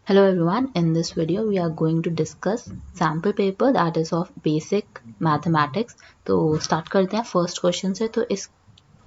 Hello everyone, in this video we are going to discuss sample paper that is of basic mathematics. तो start करते हैं first question से. तो इस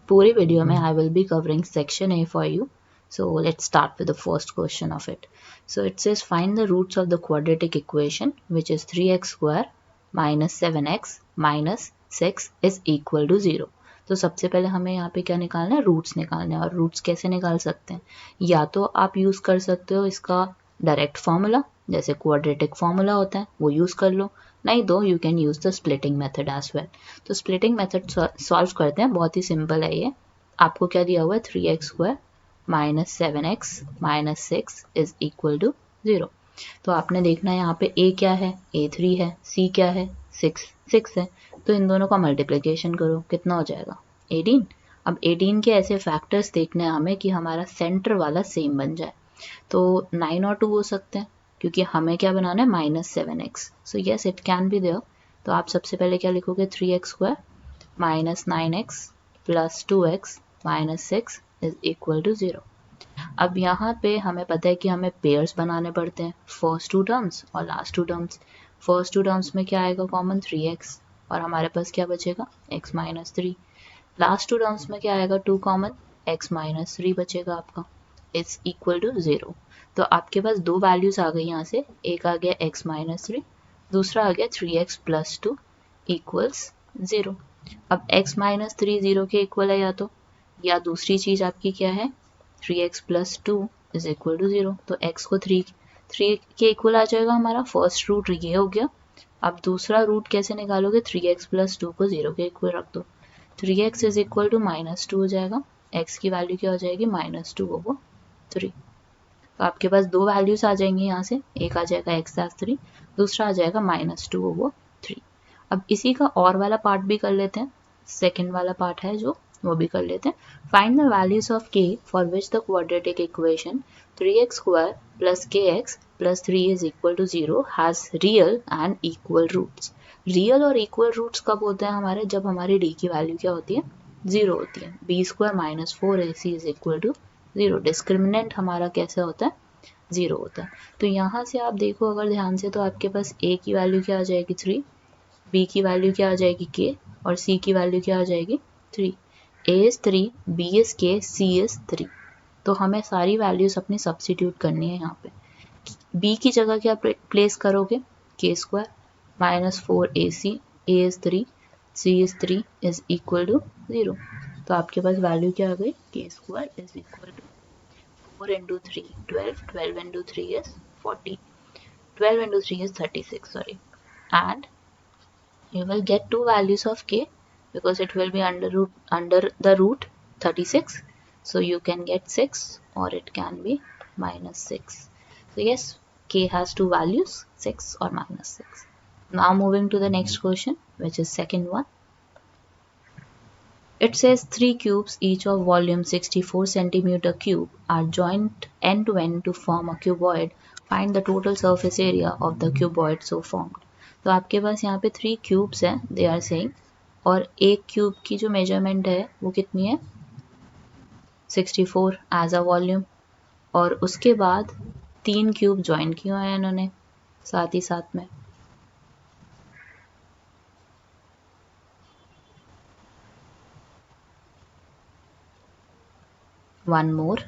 पूरी वीडियो में I will be covering section A for you. So let's start with the first question of it. So it says find the roots of the quadratic equation which is 3x square minus 7x minus 6 is equal to 0. तो सबसे पहले हमें यहाँ पे क्या निकालना है, roots निकालने हैं. और रूट्स कैसे निकाल सकते हैं, या तो आप यूज़ कर सकते हो इसका डायरेक्ट फार्मूला, जैसे क्वाड्रेटिक फार्मूला होता है वो यूज़ कर लो, नहीं तो you can use the splitting method as well. तो स्प्लिटिंग मेथड सॉल्व करते हैं, बहुत ही सिंपल है ये. आपको क्या दिया हुआ है, 3x square minus 7x minus 6 is equal to 0. तो आपने देखना है यहाँ पे a क्या है, a 3 है, c क्या है, 6 है. तो इन दोनों का मल्टीप्लिकेशन करो, कितना हो जाएगा 18. अब 18 के ऐसे फैक्टर्स देखने हैं हमें कि हमारा सेंटर वाला सेम बन जाए. तो 9 और 2 हो सकते हैं, क्योंकि हमें क्या बनाना है, -7x. So yes it can be there. तो आप सबसे पहले क्या लिखोगे, 3x square minus 9x plus 2x minus 6 is equal to 0. अब यहाँ पे हमें पता है कि हमें पेयर्स बनाने पड़ते हैं, फर्स्ट टू टर्म्स और last two terms. First two terms में क्या आएगा कॉमन, 3x, और हमारे पास क्या बचेगा, x minus 3. Last two terms में क्या आएगा, 2 कॉमन, x माइनस 3 बचेगा आपका, इज इक्वल टू 0. तो आपके पास दो वैल्यूज आ गई यहाँ से, एक आ गया x माइनस 3, दूसरा आ गया 3x प्लस 2 इक्वल्स 0. अब x माइनस 3 0 के इक्वल है, या दूसरी चीज आपकी क्या है, 3x plus 2 is equal to 0. तो x को 3 के इक्वल आ जाएगा हमारा. फर्स्ट रूट ये हो गया. अब दूसरा रूट कैसे निकालोगे, 3x प्लस 2 को 0 के इक्वल रख दो, 3x इज इक्वल टू -2 हो जाएगा. x की वैल्यू क्या हो जाएगी, -2 ओवर 3. तो आपके पास दो वैल्यूज आ जाएंगी यहाँ से, एक आ जाएगा x as 3, दूसरा आ जाएगा -2 ओवर 3. अब इसी का और वाला पार्ट भी कर लेते हैं, सेकेंड वाला पार्ट है जो, वो भी कर लेते हैं. Find the values of k for which the quadratic equation 3x square plus kx plus 3 is equal to 0 has real and equal roots. Real और इक्वल रूट्स कब होते हैं हमारे, जब हमारी d की वैल्यू क्या होती है, 0 होती है. b square minus 4ac is equal to 0. Discriminant हमारा कैसे होता है, 0 होता है. तो यहाँ से आप देखो अगर ध्यान से, तो आपके पास a की वैल्यू क्या आ जाएगी, 3, b की वैल्यू क्या आ जाएगी, k, और c की वैल्यू क्या आ जाएगी, 3. a is 3, b is k, c is 3. तो हमें सारी वैल्यूज अपनी सब्स्टिट्यूट करनी है यहाँ पे. b की जगह क्या प्लेस करोगे, k square minus 4ac, a is 3, c is 3 is equal to 0. तो आपके पास वैल्यू क्या आ गई, k square is equal to 4 into 3 12, 12 into 3 is 40, 12 into 3 is 36, sorry. And you will get two values of k because it will be under the root 36, so you can get 6 or it can be -6. So yes, k has two values, 6 or -6. Now moving to the next question, which is second one. It says 3 cubes each of volume 64 centimeter cube are joined end to end to form a cuboid. Find the total surface area of the cuboid so formed. तो आपके पास यहाँ पे 3 cubes हैं, they are saying, और एक cube की जो measurement है वो कितनी है, 64 एज अ वॉल्यूम. और उसके बाद 3 क्यूब ज्वाइन किए हुए हैं इन्होंने साथ ही साथ में. One more.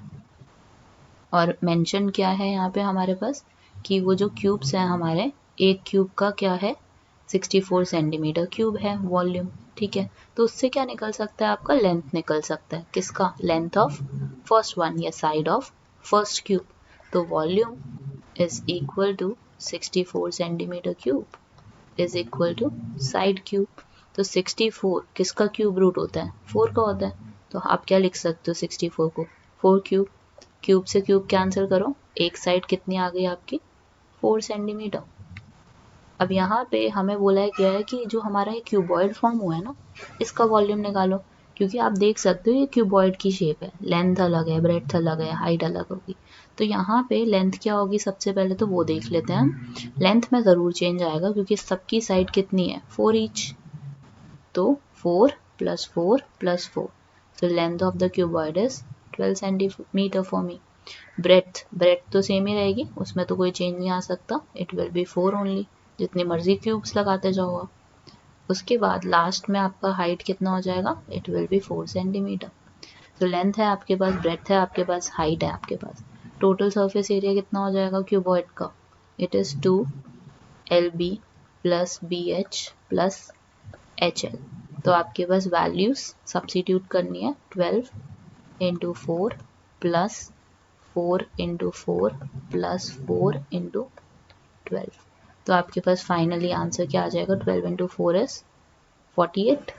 और मेंशन क्या है यहाँ पे हमारे पास, कि वो जो क्यूब्स हैं हमारे, एक क्यूब का क्या है, 64 सेंटीमीटर क्यूब है वॉल्यूम. ठीक है, तो उससे क्या निकल सकता है, आपका लेंथ निकल सकता है. किसका, लेंथ ऑफ फर्स्ट वन या साइड ऑफ फर्स्ट क्यूब. तो volume is equal to 64 centimetre cube is equal to side cube. तो 64 किसका क्यूब रूट होता है, 4 का होता है. तो आप क्या लिख सकते हो, 64 को 4 क्यूब, क्यूब से क्यूब कैंसिल करो, एक साइड कितनी आ गई आपकी, 4 सेंटीमीटर. अब यहाँ पे हमें बोला है क्या है, कि जो हमारा ये क्यूबॉइड फॉर्म हुआ है ना, इसका वॉल्यूम निकालो. क्योंकि आप देख सकते हो ये क्यूबॉइड की शेप है, लेंथ अलग है, ब्रेड्थ अलग है, हाइट अलग होगी. तो यहाँ पे लेंथ क्या होगी, सबसे पहले तो वो देख लेते हैं हम. लेंथ में ज़रूर चेंज आएगा क्योंकि सबकी साइड कितनी है, 4 ईच. तो 4 + 4 + 4, so length of the cuboid is 12 centimeter for me. Breath तो सेम ही रहेगी, उसमें तो कोई चेंज नहीं आ सकता, इट विल बी 4 ओनली, जितनी मर्जी क्यूब्स लगाते जाओ आप। उसके बाद लास्ट में आपका हाइट कितना हो जाएगा, इट विल बी 4 सेंटीमीटर। तो लेंथ है आपके पास, ब्रेथ है आपके पास, हाइट है आपके पास, टोटल सरफेस एरिया कितना हो जाएगा क्यूबॉइड का, it is 2LB plus BH plus HL। तो आपके पास वैल्यूज सब्स्टिट्यूट करनी है, 12 into 4 plus 4 into 4 plus 4 into 12। तो आपके पास फाइनली आंसर क्या आ जाएगा, 12 into 4 is 48,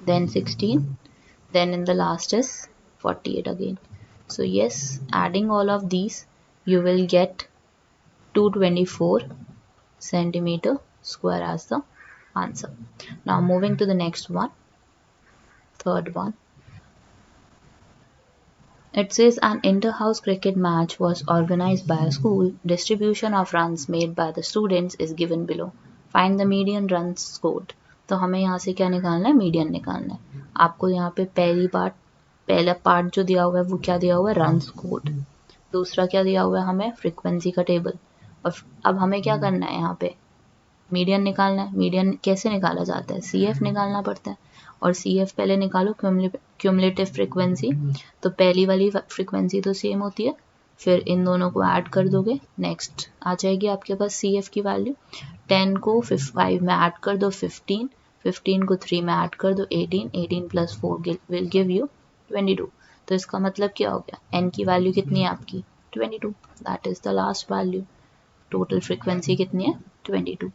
then 16, then in the last is 48 again. So yes, adding all of these you will get 224 centimeter square as the answer. Now moving to the next one, third one. It says an inter-house cricket match was organized by a school. Distribution of runs made by the students is given below. Find the median runs scored. तो हमें यहाँ से क्या निकालना है, median निकालना है। आपको यहाँ पे पहला पार्ट जो दिया हुआ है वो क्या दिया हुआ है, रन स्कोर्ड। दूसरा क्या दिया हुआ है हमें, फ्रीक्वेंसी का टेबल। और अब हमें क्या करना है, यहाँ पे मीडियन निकालना है। मीडियन कैसे निकाला जाता है, CF निकालना पड़ता है। और CF पहले निकालो, क्यूमुलेटिव फ्रीक्वेंसी। तो पहली वाली फ्रीक्वेंसी तो सेम होती है, फिर इन दोनों को ऐड कर दोगे, नेक्स्ट आ जाएगी आपके पास CF की वैल्यू। 10 को 5 में ऐड कर दो 15, 15 को 3 में ऐड कर दो 18, 18 प्लस 4 विल गिव यू 22। तो इसका मतलब क्या हो गया, n की वैल्यू कितनी है आपकी, 22, that is the last value. Total frequency कितनी है, 22।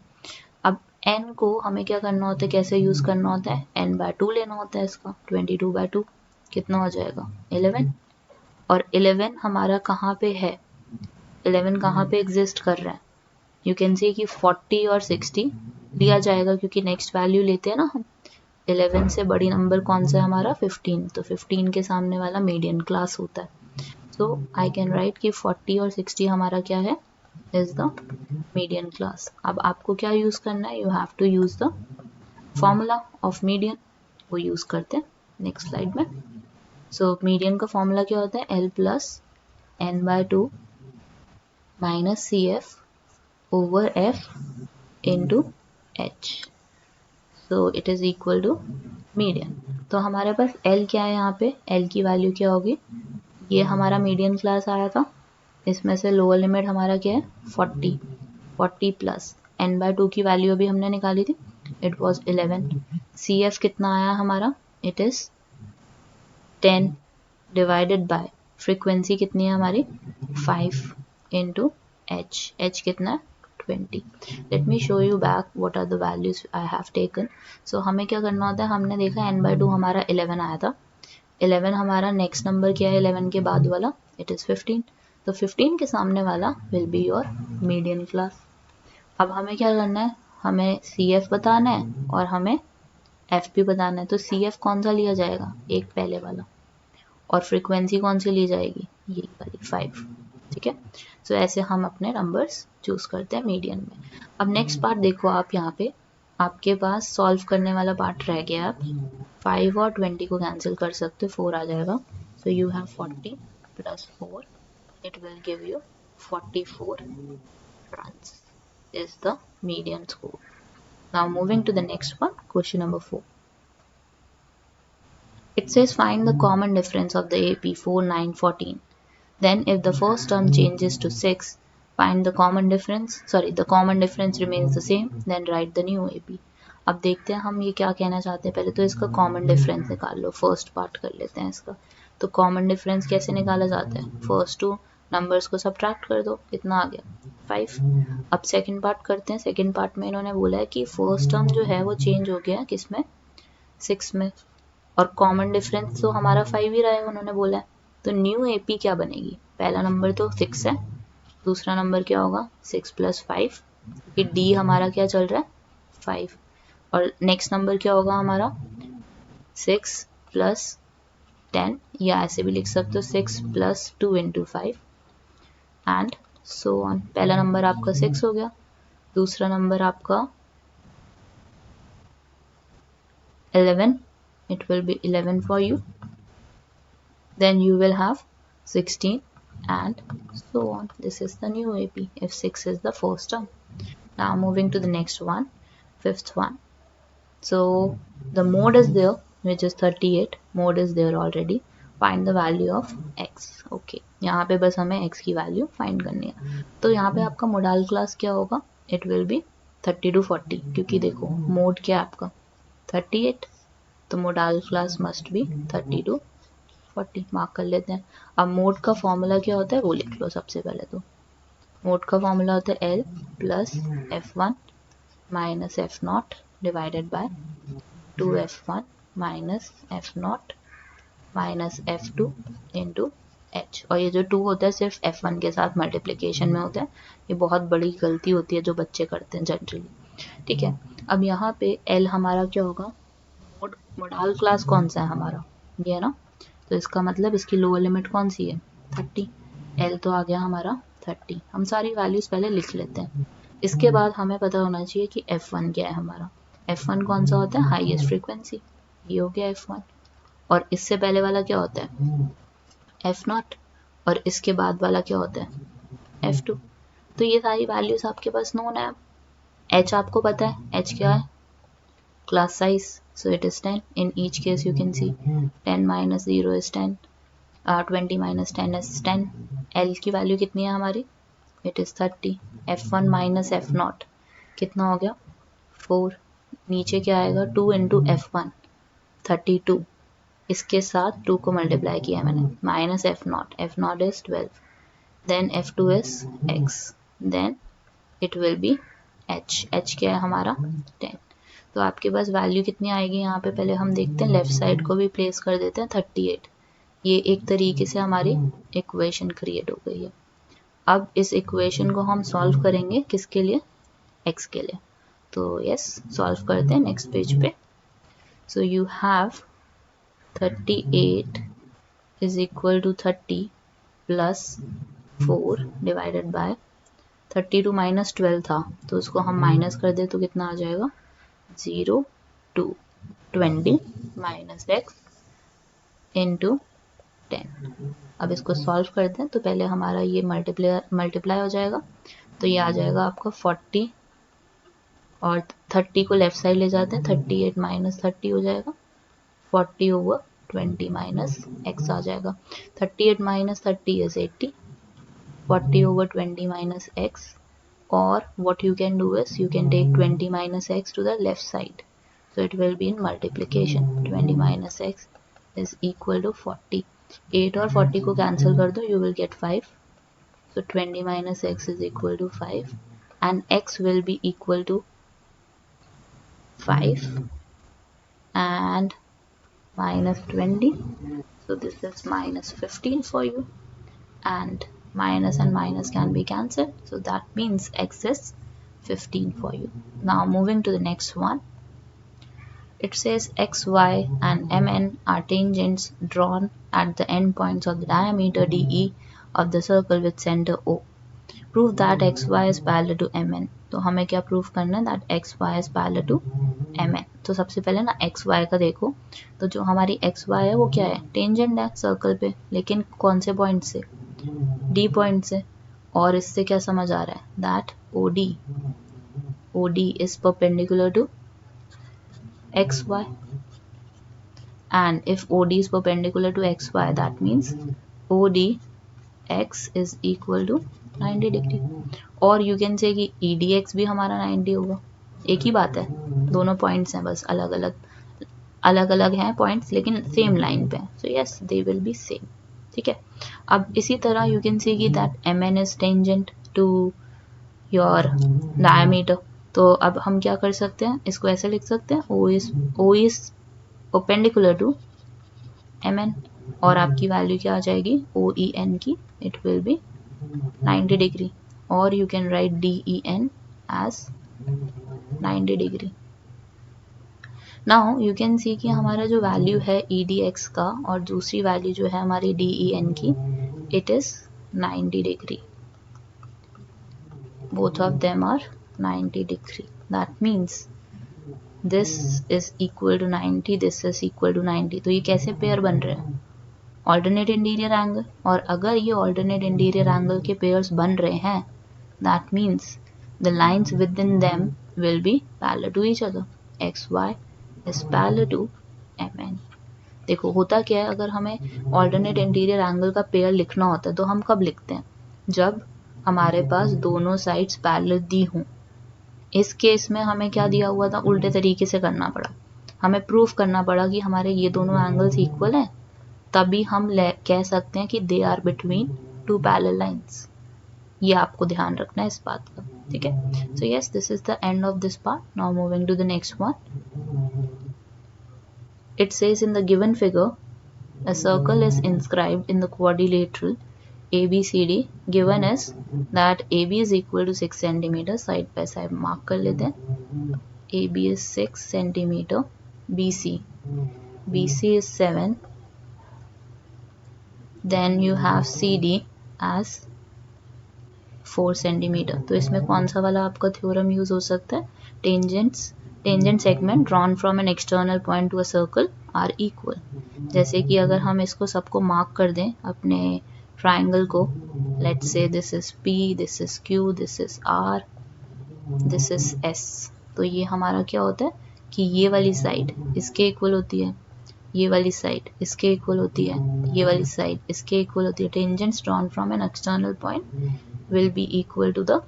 अब n को हमें क्या करना होता है, कैसे यूज करना होता है, n/2 लेना होता है इसका, 22/2 कितना हो जाएगा, 11। और 11 हमारा कहाँ पे है, 11 कहाँ पे एग्जिस्ट कर रहा है, यू कैन सी कि 40 और 60 लिया जाएगा, क्योंकि नेक्स्ट वैल्यू लेते हैं ना हम। 11 से बड़ी नंबर कौन सा है हमारा, 15, तो 15 के सामने वाला मीडियन क्लास होता है। सो आई कैन राइट कि 40 और 60 हमारा क्या है, इज द मीडियन क्लास। अब आपको क्या यूज करना है, you have to use the formula of median, वो यूज करते हैं नेक्स्ट स्लाइड में। सो मीडियन का फॉर्मूला क्या होता है, L plus n/2 minus CF over F into H, so it is equal to median. तो हमारे पास L क्या है, यहाँ पे L की वैल्यू क्या होगी, ये हमारा मीडियन क्लास आया था, इसमें से लोअर लिमिट हमारा क्या है, 40 प्लस n/2 की वैल्यू अभी हमने निकाली थी, इट वाज 11। CF कितना आया हमारा, it is 10 divided by frequency कितनी है हमारी, 5 इंटू H कितना है, 20। Let me show you back what are the values I have taken. So हमें क्या करना होता है, हमने देखा n/2 हमारा 11 आया था, 11 हमारा नेक्स्ट नंबर क्या है 11 के बाद वाला, इट इज 15। तो 15 के सामने वाला will be your median class. अब हमें क्या करना है, हमें CF बताना है और हमें F भी बताना है। तो CF कौन सा लिया जाएगा, एक पहले वाला, और फ्रीक्वेंसी कौन सी ली जाएगी, ये वाली 5, ठीक है। सो ऐसे हम अपने नंबर्स चूज करते हैं मीडियन में। अब नेक्स्ट पार्ट देखो आप, यहाँ पे आपके पास सॉल्व करने वाला पार्ट रह गया। आप 5 और 20 को कैंसिल कर सकते हो, 4 आ जाएगा। सो you have 40 plus 4, it will give you 44 runs is the median score. Now moving to the next one, question number 4. It says find the common difference of the AP 4, 9, 14. Then if the first term changes to 6, find the common difference. Sorry, the common difference remains the same. Then write the new AP. अब देखते हैं हम ये क्या कहना चाहते हैं। पहले तो इसका कॉमन डिफरेंस निकाल लो, फर्स्ट पार्ट कर लेते हैं इसका। तो कॉमन डिफरेंस कैसे निकाला जाता है, फर्स्ट टू नंबर्स को सब्ट्रैक्ट कर दो, कितना आ गया 5। अब सेकंड पार्ट करते हैं। सेकंड पार्ट में इन्होंने बोला है कि फर्स्ट टर्म जो है वो चेंज हो गया किसमें, 6 में, और कॉमन डिफरेंस तो हमारा 5 ही रहा है उन्होंने बोला है। तो न्यू AP क्या बनेगी, पहला नंबर तो 6 है, दूसरा नंबर क्या होगा 6 प्लस 5, फिर D हमारा क्या चल रहा है 5, और नेक्स्ट नंबर क्या होगा हमारा 6 प्लस 10, या ऐसे भी लिख सकते हो 6 plus 2 into 5 and so on. पहला नंबर आपका 6 हो गया, दूसरा नंबर आपका 11, it will be 11 for you, then you will have 16, and so on. This is the new AP if 6 is the first term. Now moving to the next one, fifth one. So the mode is there, which is 38. Mode is there already. Find the value of x. Okay, यहाँ पे बस हमें x की value find करनी है. तो यहाँ पे आपका मोडाल क्लास क्या होगा? इट विल बी 30 to 40, क्योंकि देखो मोड क्या है आपका 38, तो modal class must be 30 to 40. Mark कर लेते हैं. अब मोड का फॉर्मूला क्या होता है वो लिख लो सबसे पहले. तो मोड का फॉर्मूला होता है L plus F1 minus F0 divided by 2F1 minus F0 minus F2 into H. और ये जो 2 होता है सिर्फ F1 के साथ मल्टीप्लिकेशन में होता है. ये बहुत बड़ी गलती होती है जो बच्चे करते हैं जनरली. ठीक है, अब यहाँ पे L हमारा क्या होगा? मोडाल क्लास कौन सा है हमारा? ये है ना. तो इसका मतलब इसकी लोअर लिमिट कौन सी है? 30. L तो आ गया हमारा 30. हम सारी वैल्यूज पहले लिख लेते हैं. इसके बाद हमें पता होना चाहिए कि F1 क्या है हमारा. F1 कौन सा होता है? Highest frequency. ये हो गया F1. और इससे पहले वाला क्या होता है? F0. और इसके बाद वाला क्या होता है? F2. तो ये सारी वैल्यूज आपके पास नोन है. H आपको पता है. H क्या है? Class size. So it is 10. In each case you can see 10 minus 0 is 10. 20 minus 10 is 10. L की वैल्यू कितनी है हमारी? It is 30. F1 minus F0 कितना हो गया? 4. नीचे क्या आएगा? 2 into F1 32. इसके साथ 2 को मल्टीप्लाई किया मैंने. Minus F0. F0 is 12. Then F2 is X. Then it will be H. H क्या है हमारा? 10. तो आपके पास वैल्यू कितनी आएगी यहाँ पे? पहले हम देखते हैं. लेफ्ट साइड को भी प्लेस कर देते हैं 38. ये एक तरीके से हमारी इक्वेशन क्रिएट हो गई है. अब इस इक्वेशन को हम सॉल्व करेंगे किसके लिए? x के लिए. तो यस, सॉल्व करते हैं नेक्स्ट पेज पे. So you have 38 is equal to 30 plus 4 divided by 32 minus 12 था, तो उसको हम माइनस कर दे तो कितना आ जाएगा? 0 to 20 माइनस x इंटू 10. अब इसको सॉल्व करते हैं. तो पहले हमारा ये मल्टीप्लाई हो जाएगा. तो ये आ जाएगा आपका 40 और 30 को लेफ्ट साइड ले जाते हैं. 38 माइनस 30 हो जाएगा 40 ओवर 20 माइनस x आ जाएगा. 38 minus 30 is 80. 40 over 20 minus x, or what you can do is you can take 20 minus x to the left side, so it will be in multiplication. 20 minus x is equal to 40. 8 और 40 को cancel कर दो, you will get 5. So 20 minus x is equal to 5, and x will be equal to 5 and minus 20. So this is minus 15 for you, and minus and minus can be cancelled, so that means x is 15 for you. Now moving to the next one, it says x, y and mn are tangents drawn at the endpoints of the diameter DE of the circle with center O. Prove that xy is parallel to mn. तो हमें क्या proof करना है? that xy is parallel to mn. तो सबसे पहले ना xy का देखो. तो जो हमारी xy है वो क्या है? टेंजेंट है सर्कल पे, लेकिन कौन से पॉइंट से? D पॉइंट से. और इससे क्या समझ आ रहा है? that OD is perpendicular to xy, and if OD is perpendicular to xy, that means OD x is equal to 90 degree. और यू कैन से कि EDX भी हमारा 90 होगा. एक ही बात है, दोनों पॉइंट्स हैं, बस अलग अलग हैं पॉइंट्स, लेकिन सेम लाइन पे हैं. So yes, they will be same. ठीक है. अब इसी तरह यू कैन सी कि that mn is tangent to your diameter. तो अब हम क्या कर सकते हैं? इसको ऐसे लिख सकते हैं, O is perpendicular to mn, और आपकी वैल्यू क्या आ जाएगी? OEN की, इट विल बी 90 डिग्री, और you can write DEN as 90 degree. Now you can see कि हमारा जो वैल्यू है EDX का और दूसरी वैल्यू जो है हमारी DEN की, it is 90 degree. Both of them are 90 degree. That means this is equal to 90, this is equal to 90. तो ये कैसे पेयर बन रहे हैं? ऑल्टरनेट इंटीरियर एंगल, और अगर ये ऑल्टरनेट इंटीरियर एंगल के पेयर्स बन रहे हैं, that means the lines within them will be parallel to each other. X y is parallel to m n. देखो होता क्या है, अगर हमें ऑल्टरनेट इंटीरियर एंगल का पेयर लिखना होता है तो हम कब लिखते हैं, जब हमारे पास दोनों साइड्स पैरेलल दी हों. इस केस में हमें क्या दिया हुआ था, उल्टे तरीके से करना पड़ा. हमें प्रूफ करना पड़ा कि हमारे ये दोनों एंगल्स इक्वल हैं, तभी हम कह सकते हैं कि they are between two parallel lines. ये आपको ध्यान रखना है इस बात का, ठीक है. So yes, this is the end of this part. Now moving to the next one. It says in the given figure, a circle is inscribed in the quadrilateral ABCD. Given is that AB is equal to 6 cm. Side by side mark कर लेते हैं. AB is 6 cm. BC is 7. Then you have CD as 4 cm. तो इसमें कौन सा वाला आपका theorem use हो सकता है, tangent segment drawn from an external point to a circle are equal. जैसे कि अगर हम इसको सबको मार्क कर दें अपने ट्राइंगल को, let's say this is P, this is Q, this is R, this is S. तो ये हमारा क्या होता है कि ये वाली साइड इसके इक्वल होती है, ये वाली साइड इसके इक्वल होती है, ये वाली साइड इसके इक्वल होती है. Tangents drawn from an external point will be equal to the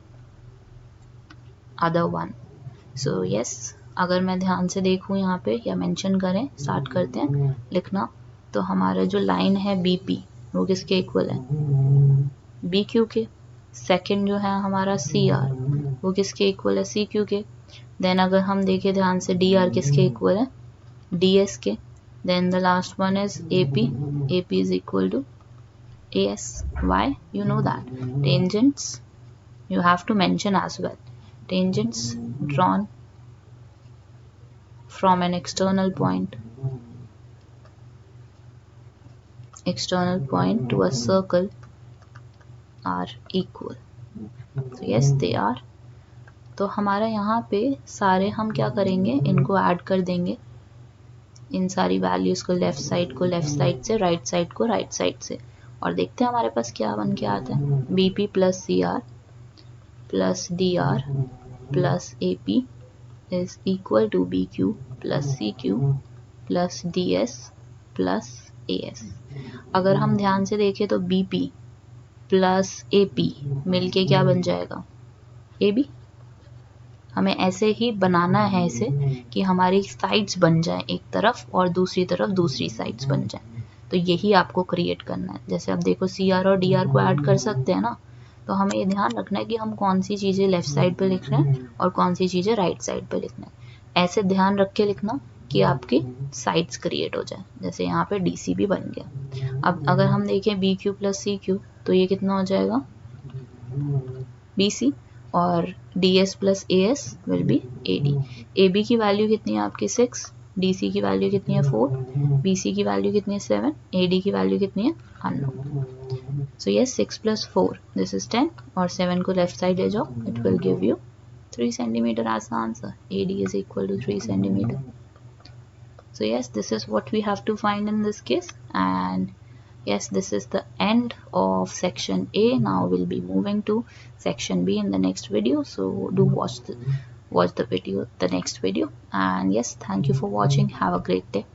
other one. So yes, अगर मैं ध्यान से देखूं यहाँ पे या मेंशन करें, स्टार्ट करते हैं लिखना. तो हमारा जो लाइन है BP वो किसके इक्वल है, BQ के. सेकंड जो है हमारा CR वो किसके इक्वल है, CQ के. देन अगर हम देखें ध्यान से, DR किसके इक्वल है, DS के. Then the last one is AP is equal to AS. Why? You know that tangents you have to mention as well. Tangents drawn from an external point to a circle are equal. So yes, they are. तो हमारा यहाँ पे सारे हम क्या करेंगे, इनको add कर देंगे, इन सारी वैल्यूज को, लेफ्ट साइड से, राइट साइड को राइट साइड से, और देखते हैं हमारे पास क्या बन के आता है. BP plus CR plus DR plus AP is equal to BQ plus CQ plus DS plus AS. अगर हम ध्यान से देखें तो BP प्लस AP मिलके क्या बन जाएगा, AB. हमें ऐसे ही बनाना है इसे कि हमारी साइड्स बन जाए एक तरफ और दूसरी तरफ दूसरी साइड्स बन जाए. तो यही आपको क्रिएट करना है. जैसे अब देखो CR और DR को ऐड कर सकते हैं ना, तो हमें ये ध्यान रखना है कि हम कौन सी चीज़ें लेफ्ट साइड पे लिख रहे हैं और कौन सी चीज़ें राइट साइड पे लिखना है. ऐसे ध्यान रख के लिखना कि आपकी साइड्स क्रिएट हो जाए. जैसे यहाँ पे DC भी बन गया. अब अगर हम देखें BQ प्लस CQ तो ये कितना हो जाएगा, BC, और DS plus AS will be AD. AB की वैल्यू कितनी है आपकी 6, DC की वैल्यू कितनी है 4, BC की वैल्यू कितनी है 7, AD की वैल्यू कितनी है unknown. So yes, 6 plus 4, this is 10, और 7 को लेफ्ट साइड ले जाओ, it will give you 3 centimeter as the answer. AD is equal to 3 centimeter. So yes, this is what we have to find in this case. And yes, this is the end of section A. Now we'll be moving to section B in the next video. So do watch the next video. And yes, thank you for watching. Have a great day.